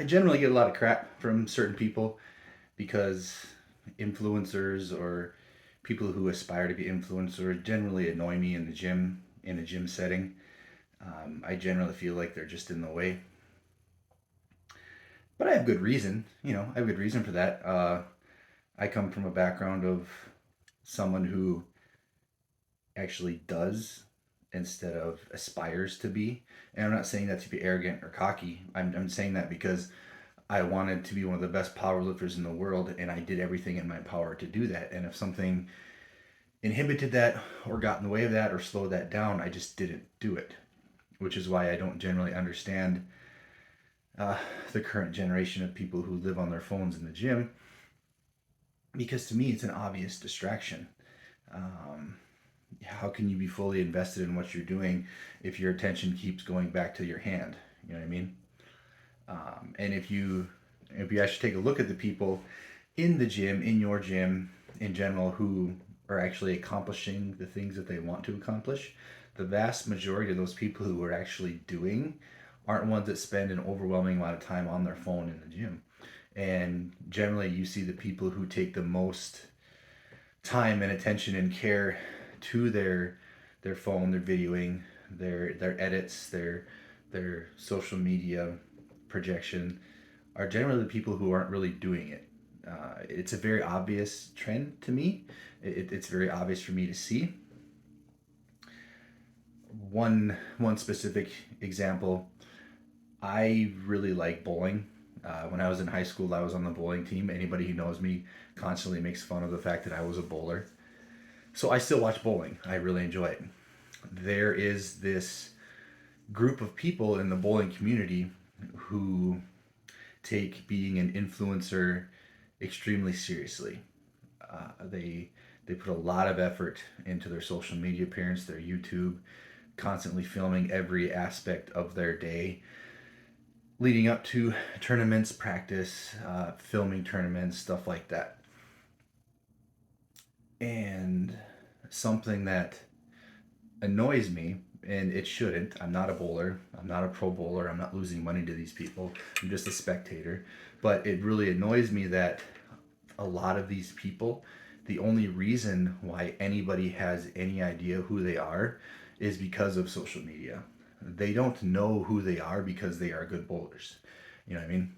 I generally get a lot of crap from certain people because influencers or people who aspire to be influencers generally annoy me in a gym setting. I generally feel like they're just in the way, but I have good reason. I have good reason for that. I come from a background of someone who actually does instead of aspires to be. And I'm not saying that to be arrogant or cocky. I'm saying that because I wanted to be one of the best powerlifters in the world, and I did everything in my power to do that. And if something inhibited that, or got in the way of that, or slowed that down, I just didn't do it. Which is why I don't generally understand uh, the current generation of people who live on their phones in the gym, because to me, it's an obvious distraction. Um, how can you be fully invested in what you're doing if your attention keeps going back to your hand? You know what I mean? And if you actually take a look at the people in the gym, in your gym in general, who are actually accomplishing the things that they want to accomplish, the vast majority of those people who are actually doing aren't ones that spend an overwhelming amount of time on their phone in the gym. And generally, you see the people who take the most time and attention and care to their phone, their videoing, their edits, their social media projection are generally the people who aren't really doing it. It's a very obvious trend to me. It's very obvious for me to see. One specific example, I really like bowling. When I was in high school, I was on the bowling team. Anybody who knows me constantly makes fun of the fact that I was a bowler. So I still watch bowling. I really enjoy it. There is this group of people in the bowling community who take being an influencer extremely seriously. They put a lot of effort into their social media appearance, their YouTube, constantly filming every aspect of their day, leading up to tournaments, practice, filming tournaments, stuff like that. And something that annoys me, and it shouldn't. I'm not a bowler. I'm not a pro bowler. I'm not losing money to these people. I'm just a spectator. But it really annoys me that a lot of these people, the only reason why anybody has any idea who they are is because of social media. They don't know who they are because they are good bowlers. You know what I mean?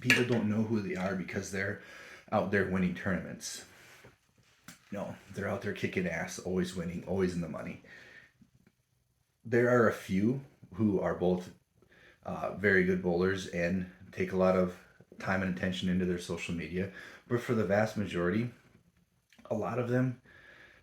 People don't know who they are because they're out there winning tournaments. No, they're out there kicking ass, always winning, always in the money. There are a few who are both very good bowlers and take a lot of time and attention into their social media. But for the vast majority, a lot of them,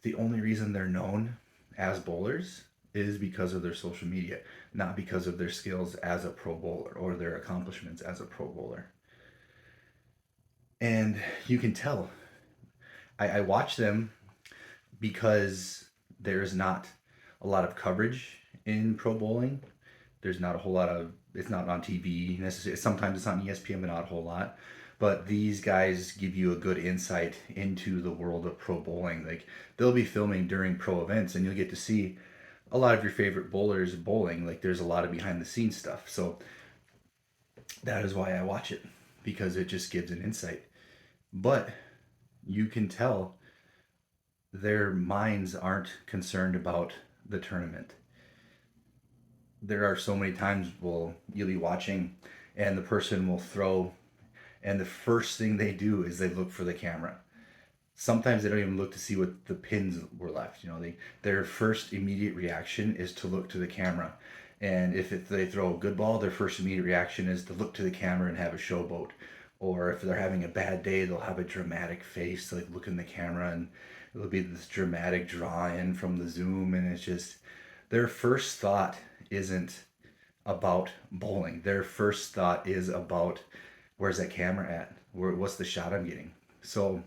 the only reason they're known as bowlers is because of their social media, not because of their skills as a pro bowler or their accomplishments as a pro bowler. And you can tell. I watch them because there's not a lot of coverage in pro bowling. There's not a whole lot of, it's not on TV necessarily. Sometimes it's on ESPN, but not a whole lot. But these guys give you a good insight into the world of pro bowling. Like, they'll be filming during pro events, and you'll get to see a lot of your favorite bowlers bowling. Like, there's a lot of behind the scenes stuff. So that is why I watch it, because it just gives an insight. But you can tell their minds aren't concerned about the tournament. There are so many times you'll be watching and the person will throw, and the first thing they do is they look for the camera. Sometimes they don't even look to see what the pins were left. Their first immediate reaction is to look to the camera. And if they throw a good ball, their first immediate reaction is to look to the camera and have a showboat. Or if they're having a bad day, they'll have a dramatic face to, like, look in the camera, and it'll be this dramatic draw in from the zoom, and it's just their first thought isn't about bowling. Their first thought is about, where's that camera at? What's the shot I'm getting? So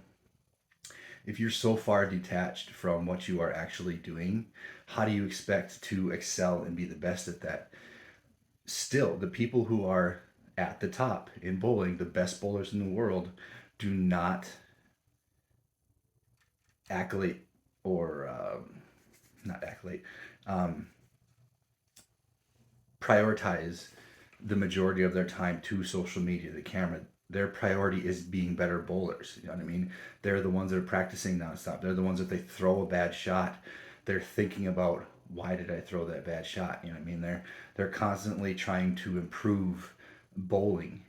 if you're so far detached from what you are actually doing, how do you expect to excel and be the best at that? Still, the people who are at the top in bowling, the best bowlers in the world, do not accolade or not accolade, um, prioritize the majority of their time to social media, the camera. Their priority is being better bowlers. You know what I mean? They're the ones that are practicing nonstop. They're the ones that they throw a bad shot, they're thinking about, why did I throw that bad shot? You know what I mean? They're constantly trying to improve bowling,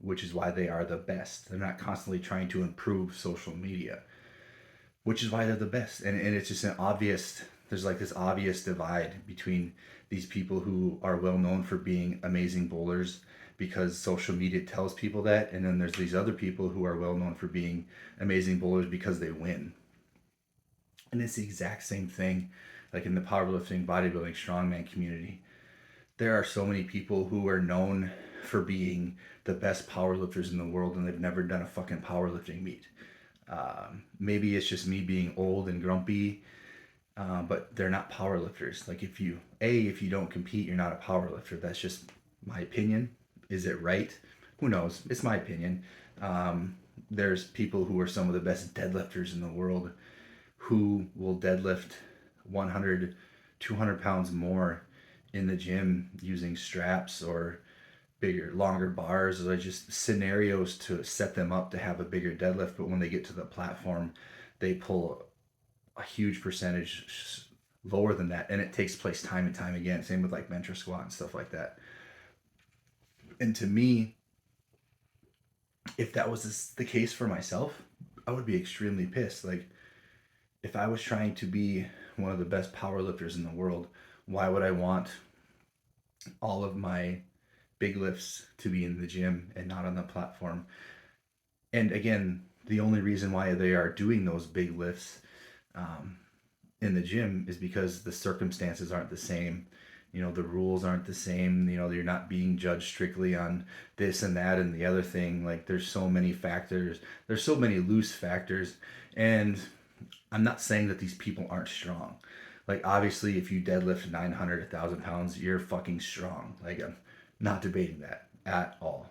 which is why they are the best. They're not constantly trying to improve social media, which is why they're the best. And it's just an obvious, there's like this obvious divide between these people who are well known for being amazing bowlers because social media tells people that, and then there's these other people who are well known for being amazing bowlers because they win. And it's the exact same thing like in the powerlifting, bodybuilding, strongman community. There are so many people who are known for being the best powerlifters in the world and they've never done a fucking powerlifting meet. Maybe it's just me being old and grumpy, but they're not powerlifters. Like if you don't compete, you're not a powerlifter. That's just my opinion. Is it right? Who knows? It's my opinion. There's people who are some of the best deadlifters in the world who will deadlift 100, 200 pounds more in the gym using straps or bigger, longer bars, or just scenarios to set them up to have a bigger deadlift. But when they get to the platform, they pull a huge percentage lower than that, and it takes place time and time again. Same with like mentor squat and stuff like that. And to me, if that was the case for myself, I would be extremely pissed. Like if I was trying to be one of the best powerlifters in the world, why would I want all of my big lifts to be in the gym and not on the platform? And again, the only reason why they are doing those big lifts um, in the gym is because the circumstances aren't the same. You know, the rules aren't the same. You know, you're not being judged strictly on this and that and the other thing. Like, there's so many factors, there's so many loose factors. And I'm not saying that these people aren't strong. Like, obviously, if you deadlift 900, 1,000 pounds, you're fucking strong. Like, I'm not debating that at all.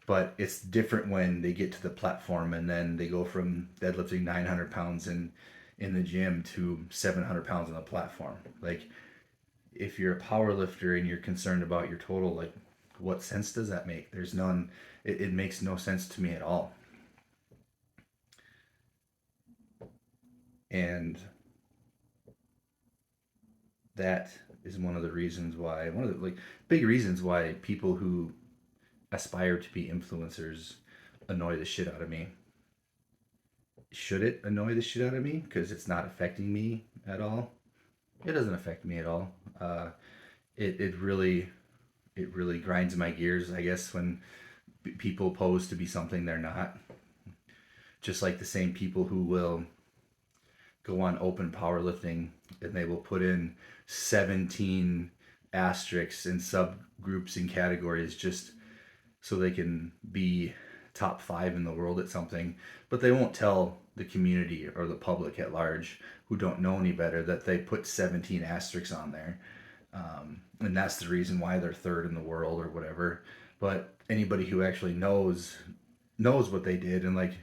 But it's different when they get to the platform and then they go from deadlifting 900 pounds in the gym to 700 pounds on the platform. Like, if you're a power lifter and you're concerned about your total, like, what sense does that make? There's none. It makes no sense to me at all. And that is one of the reasons why, one of the like big reasons why people who aspire to be influencers annoy the shit out of me. Should it annoy the shit out of me because it's not affecting me at all? It doesn't affect me at all. It really grinds my gears, I guess, when people pose to be something they're not. Just like the same people who will go on open powerlifting and they will put in 17 asterisks and subgroups and categories just so they can be top 5 in the world at something, but they won't tell the community or the public at large who don't know any better that they put 17 asterisks on there. And that's the reason why they're third in the world or whatever. But anybody who actually knows what they did, and like,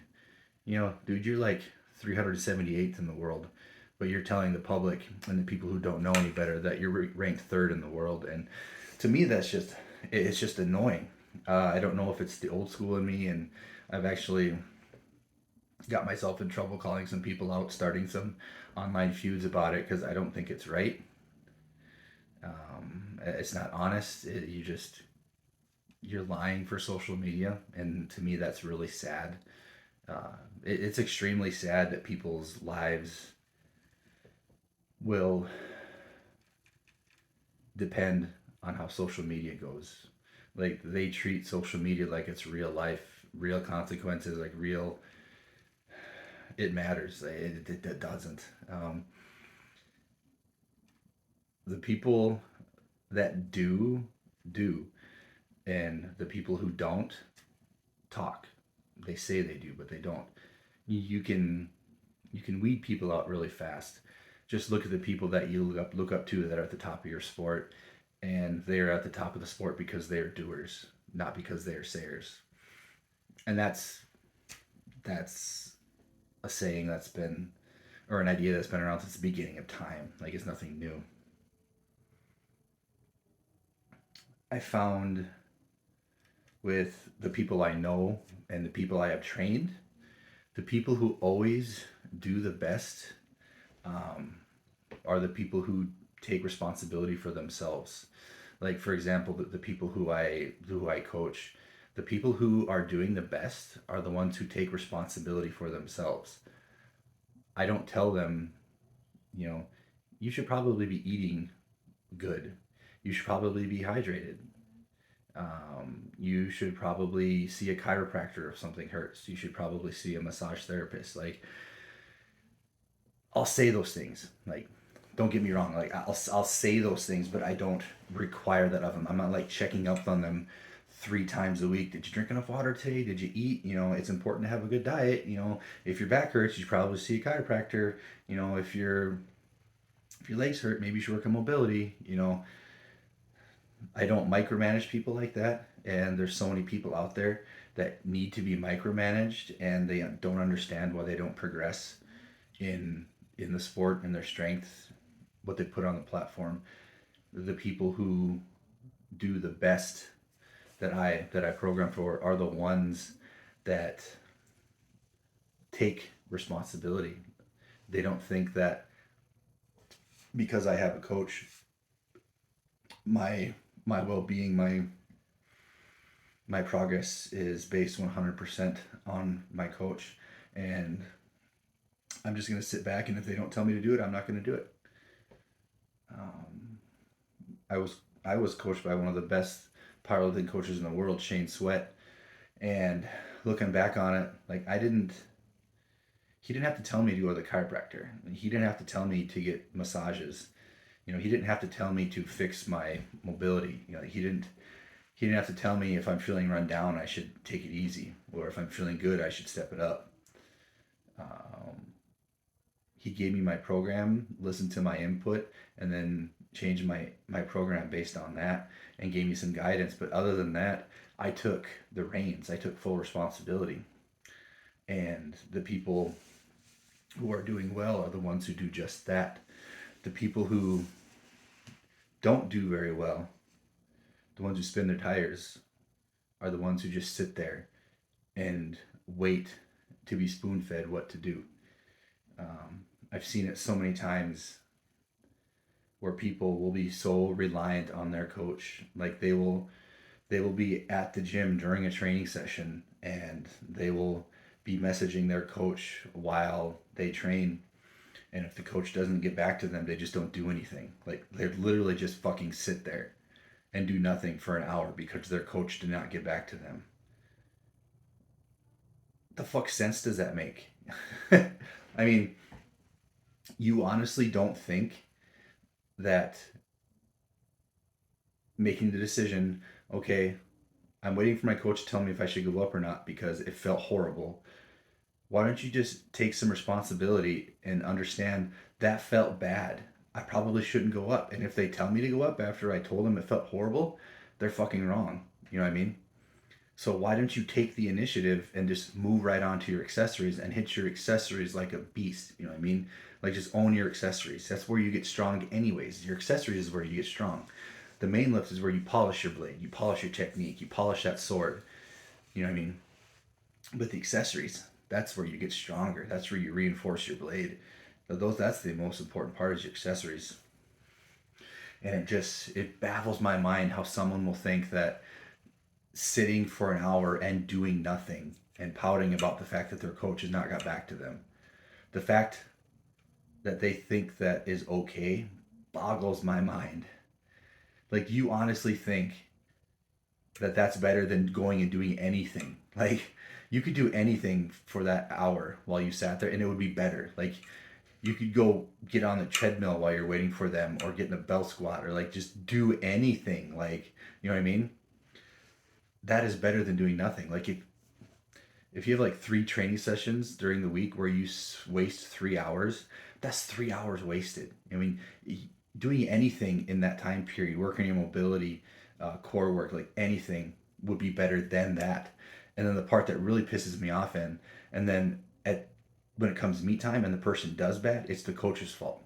dude, you're like 378th in the world, but you're telling the public and the people who don't know any better that you're ranked third in the world. And to me, it's just annoying. I don't know if it's the old school in me, and I've actually got myself in trouble calling some people out, starting some online feuds about it because I don't think it's right. It's not honest. You're lying for social media, and to me, that's really sad. It's extremely sad that people's lives will depend on how social media goes. Like, they treat social media like it's real life, real consequences, like real. It matters. It doesn't. The people that do, and the people who don't talk. They say they do, but they don't. You can weed people out really fast. Just look at the people that you look up to that are at the top of your sport, and they are at the top of the sport because they are doers, not because they are sayers. And that's a saying that's been, or an idea that's been around since the beginning of time. Like, it's nothing new. I found with the people I know and the people I have trained, the people who always do the best um, are the people who take responsibility for themselves. Like for example, the people who I coach, the people who are doing the best are the ones who take responsibility for themselves. I don't tell them, you know, you should probably be eating good. You should probably be hydrated. You should probably see a chiropractor if something hurts. You should probably see a massage therapist. Like, I'll say those things. Like, don't get me wrong. Like, I'll say those things, but I don't require that of them. I'm not like checking up on them 3 times a week. Did you drink enough water today? Did you eat? It's important to have a good diet. If your back hurts, you should probably see a chiropractor. If your legs hurt, maybe you should work on mobility. I don't micromanage people like that. And there's so many people out there that need to be micromanaged, and they don't understand why they don't progress in the sport and their strength, what they put on the platform. The people who do the best that I program for are the ones that take responsibility. They don't think that because I have a coach, my well-being, my progress is based 100% on my coach, and I'm just going to sit back, and if they don't tell me to do it, I'm not going to do it. um, I was I was coached by one of the best powerlifting coaches in the world, Shane Sweat, and looking back on it, like he didn't have to tell me to go to the chiropractor. He didn't have to tell me to get massages. He didn't have to tell me to fix my mobility. He didn't have to tell me if I'm feeling run down, I should take it easy, or if I'm feeling good, I should step it up. Um, he gave me my program, listened to my input, and then changed my program based on that, and gave me some guidance. But other than that, I took the reins. I took full responsibility. And the people who are doing well are the ones who do just that. The people who don't do very well, the ones who spin their tires, are the ones who just sit there and wait to be spoon fed what to do. I've seen it so many times where people will be so reliant on their coach. Like they will be at the gym during a training session, and they will be messaging their coach while they train. And if the coach doesn't get back to them, they just don't do anything. Like they literally just fucking sit there and do nothing for an hour because their coach did not get back to them. The fuck sense does that make? I mean, you honestly don't think that making the decision, okay, I'm waiting for my coach to tell me if I should go up or not because it felt horrible. Why don't you just take some responsibility and understand that felt bad? I probably shouldn't go up. And if they tell me to go up after I told them it felt horrible, they're fucking wrong. You know what I mean? So why don't you take the initiative and just move right on to your accessories and hit your accessories like a beast? You know what I mean? Like just own your accessories. That's where you get strong anyways. Your accessories is where you get strong. The main lift is where you polish your blade, you polish your technique, you polish that sword. You know what I mean? With the accessories, that's where you get stronger. That's where you reinforce your blade. That's the most important part is your accessories. And it baffles my mind how someone will think that sitting for an hour and doing nothing and pouting about the fact that their coach has not got back to them. The fact that they think that is okay boggles my mind. Like, you honestly think that that's better than going and doing anything? Like, you could do anything for that hour while you sat there and it would be better. Like, you could go get on the treadmill while you're waiting for them, or get in a belt squat, or like just do anything. Like, you know what I mean? That is better than doing nothing. Like, if you have like 3 training sessions during the week where you waste 3 hours, that's 3 hours wasted. I mean, doing anything in that time period, working your mobility, core work, like anything would be better than that. And then the part that really pisses me off and then when it comes meet time and the person does bad, it's the coach's fault.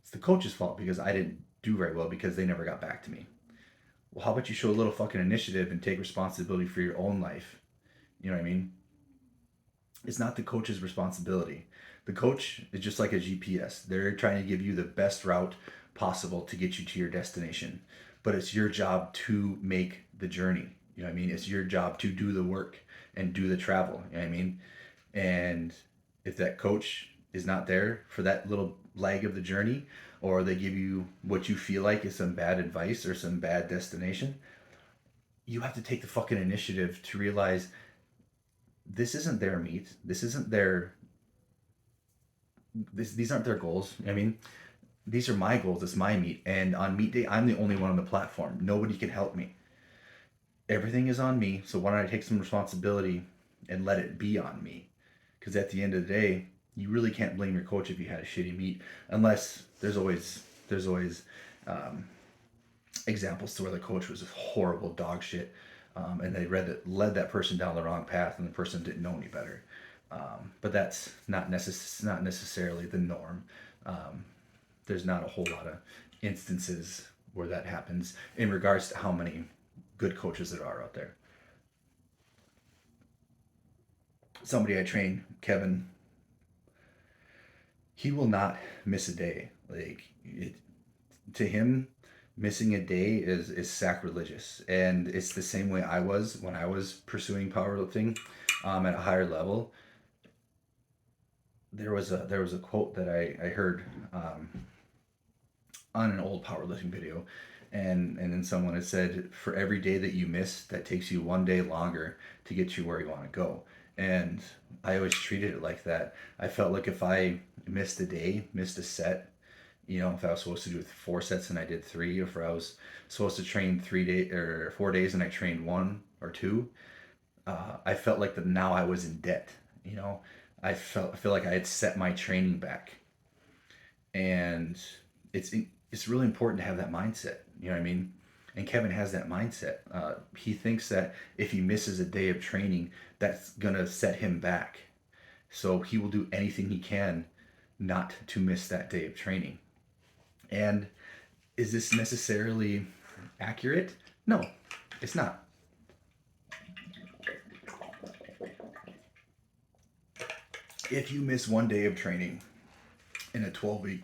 It's the coach's fault because I didn't do very well because they never got back to me. Well, how about you show a little fucking initiative and take responsibility for your own life? You know what I mean? It's not the coach's responsibility. The coach is just like a GPS. They're trying to give you the best route possible to get you to your destination. But it's your job to make the journey. You know what I mean? It's your job to do the work and do the travel. You know what I mean? And if that coach is not there for that little leg of the journey, or they give you what you feel like is some bad advice or some bad destination, you have to take the fucking initiative to realize this isn't their meat. This isn't their these aren't their goals. I mean, these are my goals. It's my meet, and on meet day, I'm the only one on the platform. Nobody can help me. Everything is on me. So why don't I take some responsibility and let it be on me? Because at the end of the day, you really can't blame your coach if you had a shitty meet, unless there's always um, examples to where the coach was horrible dog shit, and they led that person down the wrong path, and the person didn't know any better. But that's not necessarily the norm. Um, there's not a whole lot of instances where that happens in regards to how many good coaches there are out there. Somebody I train, Kevin, he will not miss a day. To him, missing a day is sacrilegious, and it's the same way I was when I was pursuing powerlifting at a higher level. There was a quote that I heard on an old powerlifting video, and then someone had said, for every day that you miss, that takes you one day longer to get you where you want to go. And I always treated it like that. I felt like if I missed a day, missed a set, if I was supposed to do 4 sets and I did three, or if I was supposed to train 3 days or 4 days and I trained one or two, I felt like that now I was in debt. You know, I feel like I had set my training back, and it's it's really important to have that mindset. You know what I mean? And Kevin has that mindset. He thinks that if he misses a day of training, that's gonna set him back. So he will do anything he can not to miss that day of training. And is this necessarily accurate? No, it's not. If you miss one day of training in a 12-week,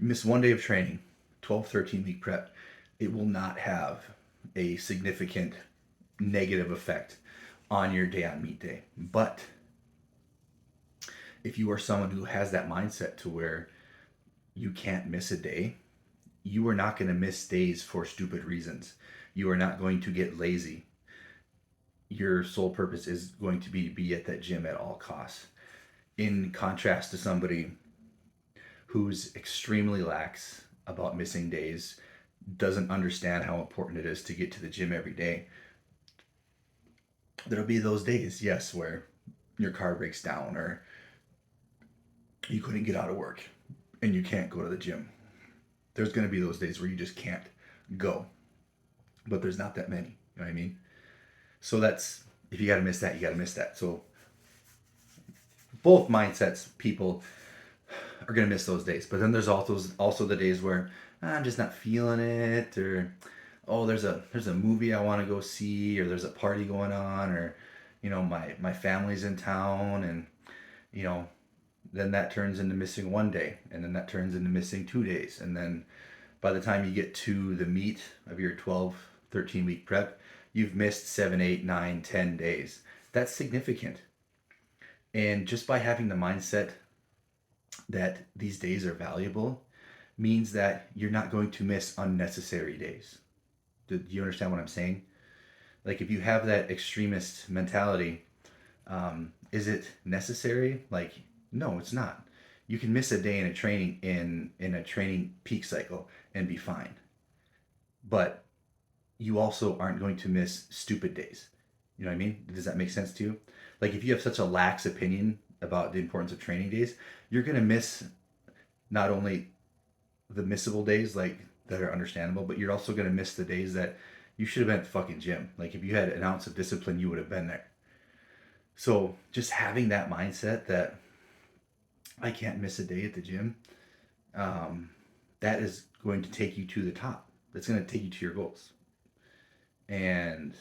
you miss one day of training, 12, 13-week prep, it will not have a significant negative effect on your day on meet day. But if you are someone who has that mindset to where you can't miss a day, you are not going to miss days for stupid reasons. You are not going to get lazy. Your sole purpose is going to be at that gym at all costs. In contrast to somebody who's extremely lax about missing days, doesn't understand how important it is to get to the gym every day. There'll be those days, yes, where your car breaks down, or you couldn't get out of work and you can't go to the gym. There's going to be those days where you just can't go. But there's not that many. You know what I mean? So that's, if you got to miss that, you got to miss that. So both mindsets, people are going to miss those days. But then there's also the days where I'm just not feeling it, or oh, there's a movie I want to go see, or there's a party going on, or my family's in town, and you know then that turns into missing one day, and then that turns into missing 2 days, and then by the time you get to the meat of your 12, 13-week prep, you've missed 7, 8, 9, 10 days. That's significant. And just by having the mindset that these days are valuable means that you're not going to miss unnecessary days. Do you understand what I'm saying? Like, if you have that extremist mentality, is it necessary? Like, no, it's not. You can miss a day in a training peak cycle and be fine. But you also aren't going to miss stupid days. You know what I mean? Does that make sense to you? Like, if you have such a lax opinion about the importance of training days, you're going to miss not only the missable days, like, that are understandable, but you're also going to miss the days that you should have been at the fucking gym. Like, if you had an ounce of discipline, you would have been there. So just having that mindset that I can't miss a day at the gym, that is going to take you to the top. That's going to take you to your goals. and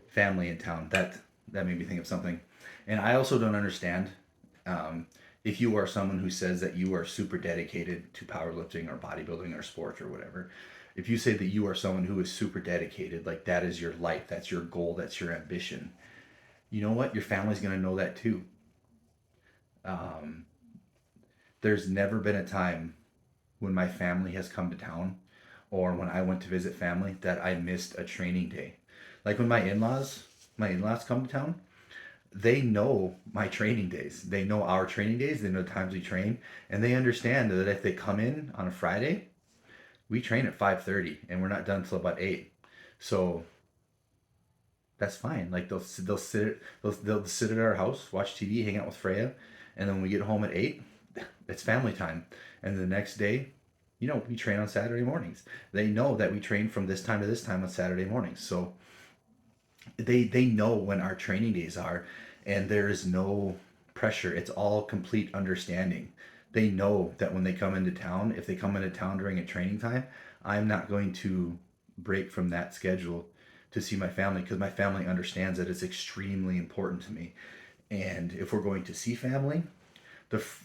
family in town. That made me think of something. And I also don't understand um, if you are someone who says that you are super dedicated to powerlifting or bodybuilding or sports or whatever. If you say that you are someone who is super dedicated, like that is your life, that's your goal, that's your ambition, you know what? Your family's going to know that too. Um, there's never been a time when my family has come to town or when I went to visit family that I missed a training day. Like when my in-laws come to town, they know my training days. They know our training days. They know the times we train, and they understand that if they come in on a Friday, we train at 5:30, and we're not done until about 8. So that's fine. Like they'll sit at our house, watch TV, hang out with Freya, and then when we get home at 8, it's family time. And the next day, we train on Saturday mornings. They know that we train from this time to this time on Saturday mornings. So they know when our training days are, and there is no pressure. It's all complete understanding. They know that when they come into town, if they come into town during a training time, I'm not going to break from that schedule to see my family, because my family understands that it's extremely important to me. And if we're going to see family,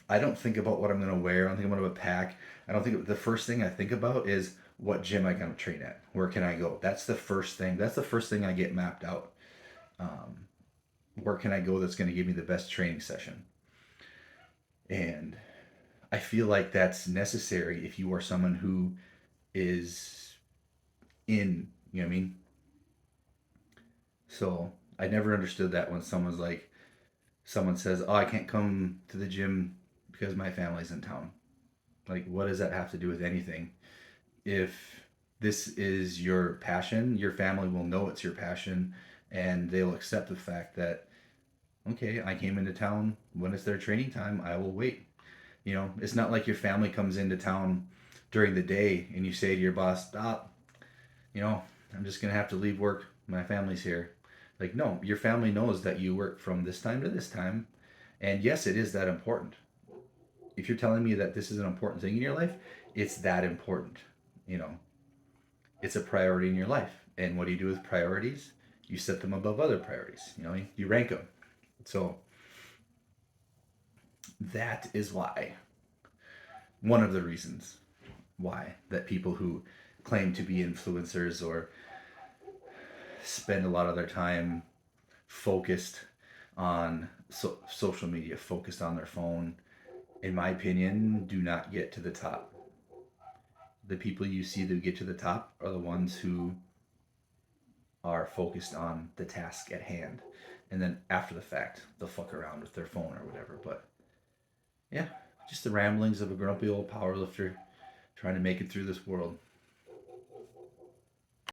I don't think about what I'm going to wear. I don't think about a pack. I don't think the first thing I think about is what gym I going to train at. Where can I go? That's the first thing. That's the first thing I get mapped out. Um, where can I go that's going to give me the best training session? And I feel like that's necessary if you are someone who is you know what I mean? So I never understood that when someone says, "Oh, I can't come to the gym because my family's in town." Like, what does that have to do with anything? If this is your passion, your family will know it's your passion, and they'll accept the fact that, okay, I came into town when it's their training time, I will wait. It's not like your family comes into town during the day and you say to your boss, "Stop, you know, I'm just going to have to leave work. My family's here." Like, no, your family knows that you work from this time to this time. And yes, it is that important. If you're telling me that this is an important thing in your life, it's that important. You know, it's a priority in your life. And what do you do with priorities? You set them above other priorities. You rank them. So that is why, one of the reasons why, that people who claim to be influencers or spend a lot of their time focused on social media, focused on their phone, in my opinion, do not get to the top. The people you see that get to the top are the ones who are focused on the task at hand. And then after the fact, they'll fuck around with their phone or whatever. But yeah, just the ramblings of a grumpy old powerlifter trying to make it through this world.